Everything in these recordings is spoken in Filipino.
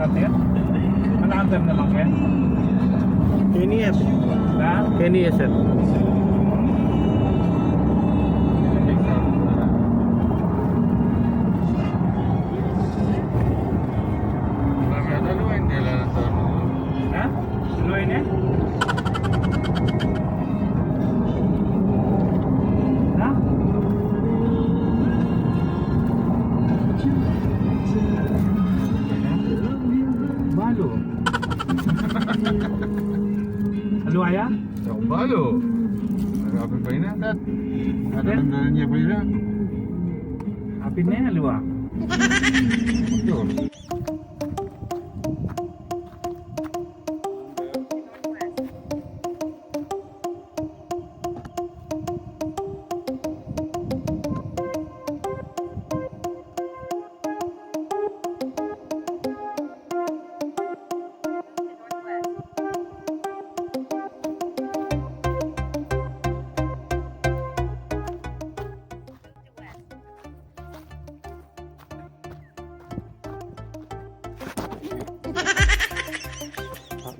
natin? Malander na lang yan? NES. Ha? NES sir. Ha? Tuloy niya? Ha? Balo. Aluaya? Yung balo. Marami pa yun natat. Natandaan niya pa yun. Apin na yan, aluwa. Yun.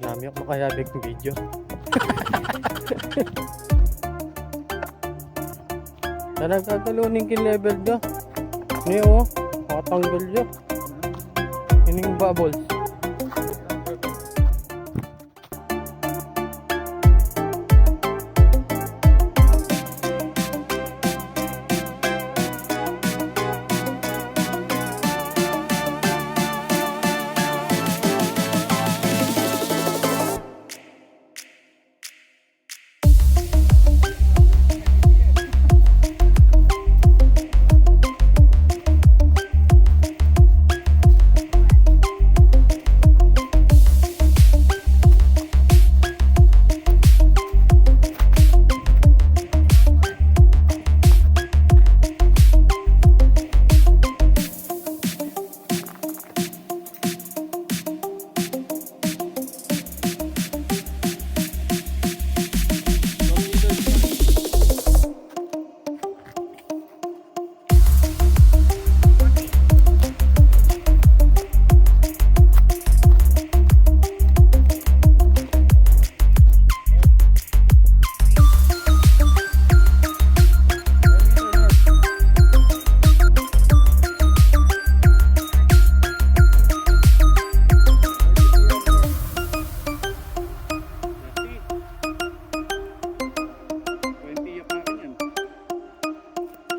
Dami ako makayabig ng video. Talaga talunin kin level do. Niyo, makatanggal yo. Ining bubbles.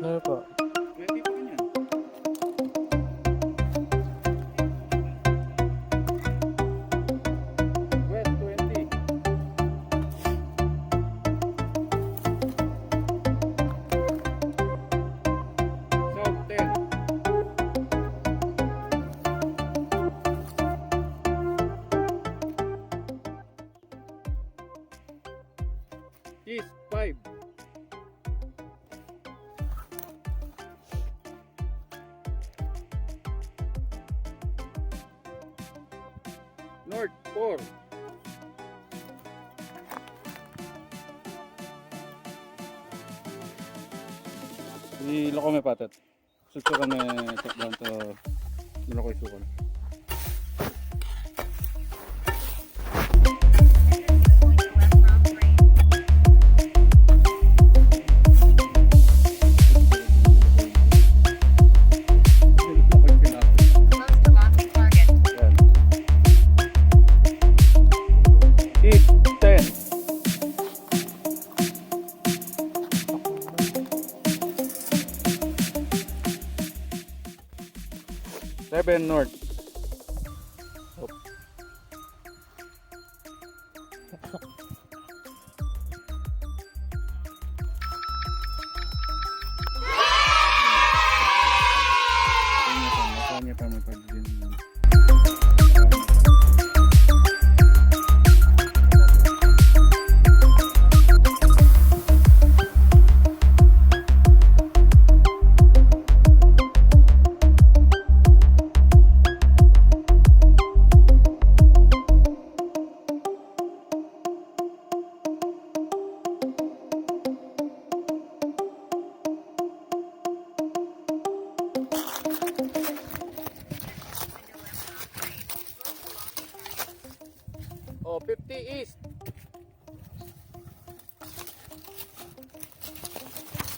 Ano po? 20 pa kanyan. West 20. South 10. East 5. North 4. Iloko may patat. Susukan na check down to iloko isukan. East 10. 7 north.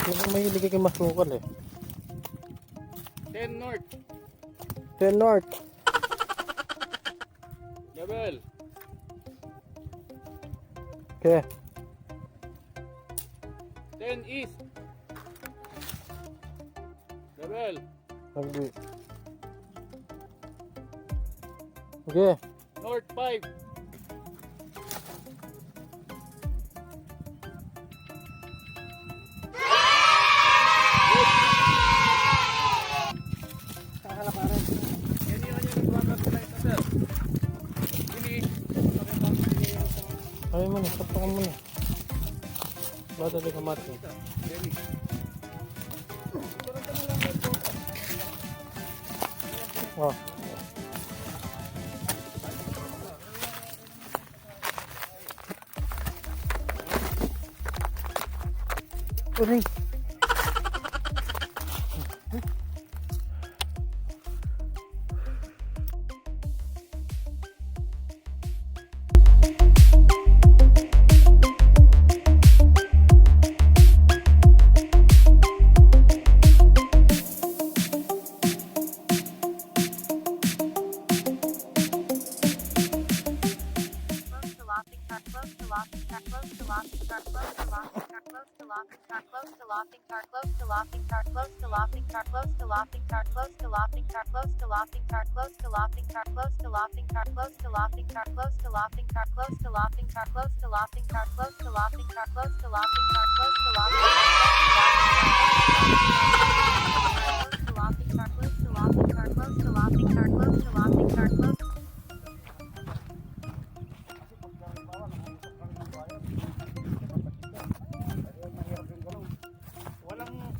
Mukhang mahilig kayo masukal eh. 10 north. 10 north. Level. Okay. 10 east. Level. Agree. Okay. North 5. Ayaw mo na, sakto ka muna. Bata di ka mati. Oh. Uring.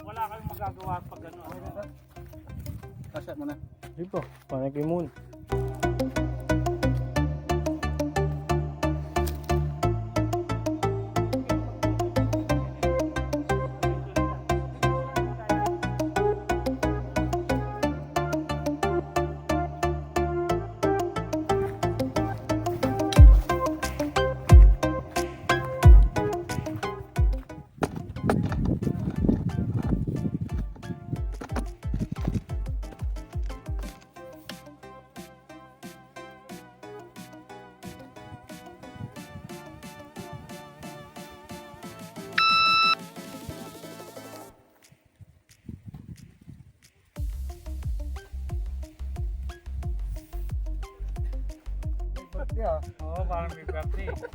Wala kayong magagawa pag ano. Kasya mo na. Di ba? Panay kay Moon. Oo, parang may birthday. Okay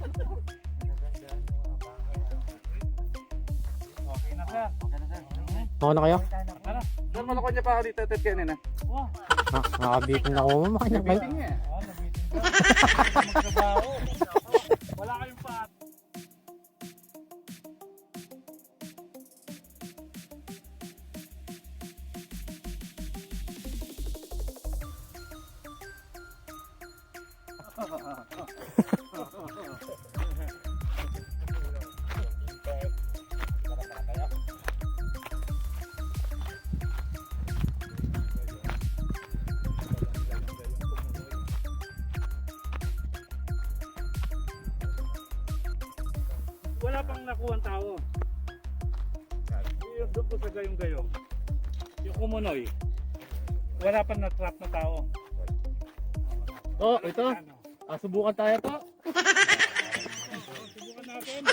na sir. Mako na kayo? Ano? Sir, malakon niya pa ako dito, Tetet kanina. Oo. Nakabitin ako mo. Makanya kayo. Nabiting niya. Oo, nabiting ka. Magtrabaho. Wala kayong pa. Wala pang nakuha ang tao. Yung doon po sa gayong-gayong. Yung kumunoy. Wala pang na-trap na tao. Oh, ito. Subukan tayo to. Subukan natin.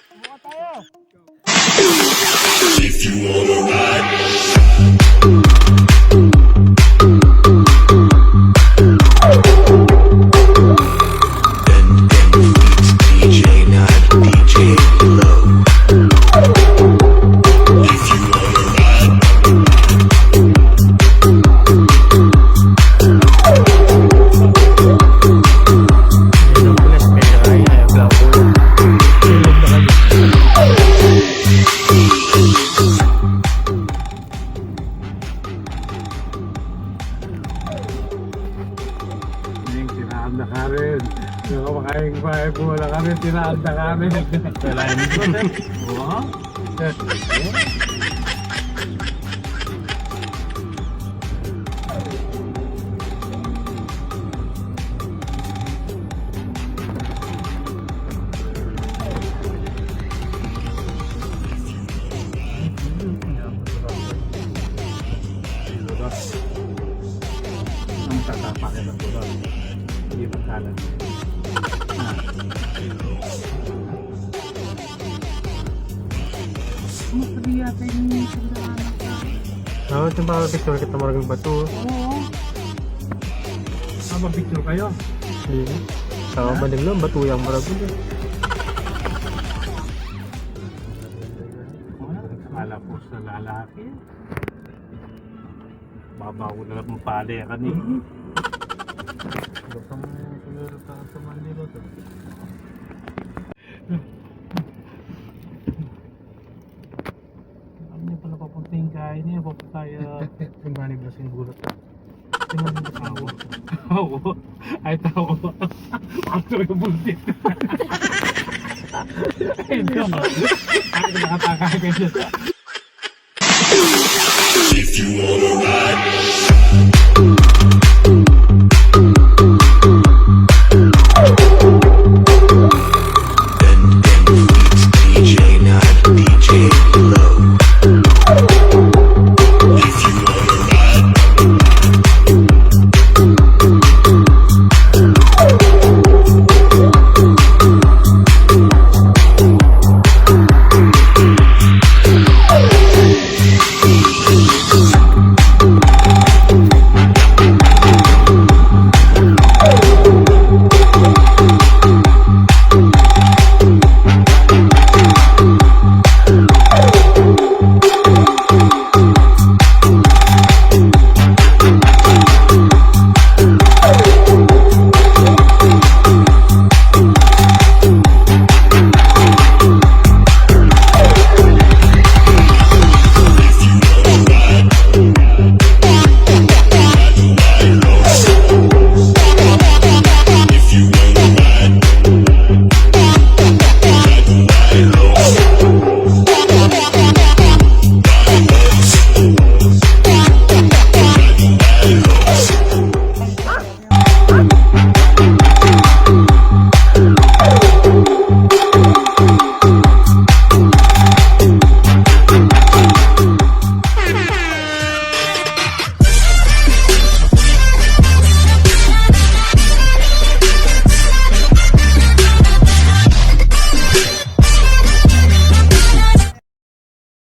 Subukan tayo. If you wanna ride, DJ not DJ low. If you wanna ride, Tinaan na ka rin. Yung kumakain pa po na kami, tinaan na kami. Kailangan nito, sir. Oo. Alan. Mapali yata yung sandaan. Oo, ito ba picture kita marang bato? Oo. Picture kayo? Hindi. Sama ba lang bato yung marag yun? Akala po sa lalaki. Babaw na lang pala yan kanina. Baka mo siguro sa Manila to. Alam niyo pala papunta yung kain niya. Papunta tayo. Tingnan ba sing gulot? Oo. Ay tao. Ako yung bultit. Ay ito mo. Ay nakataka kayo. If you wanna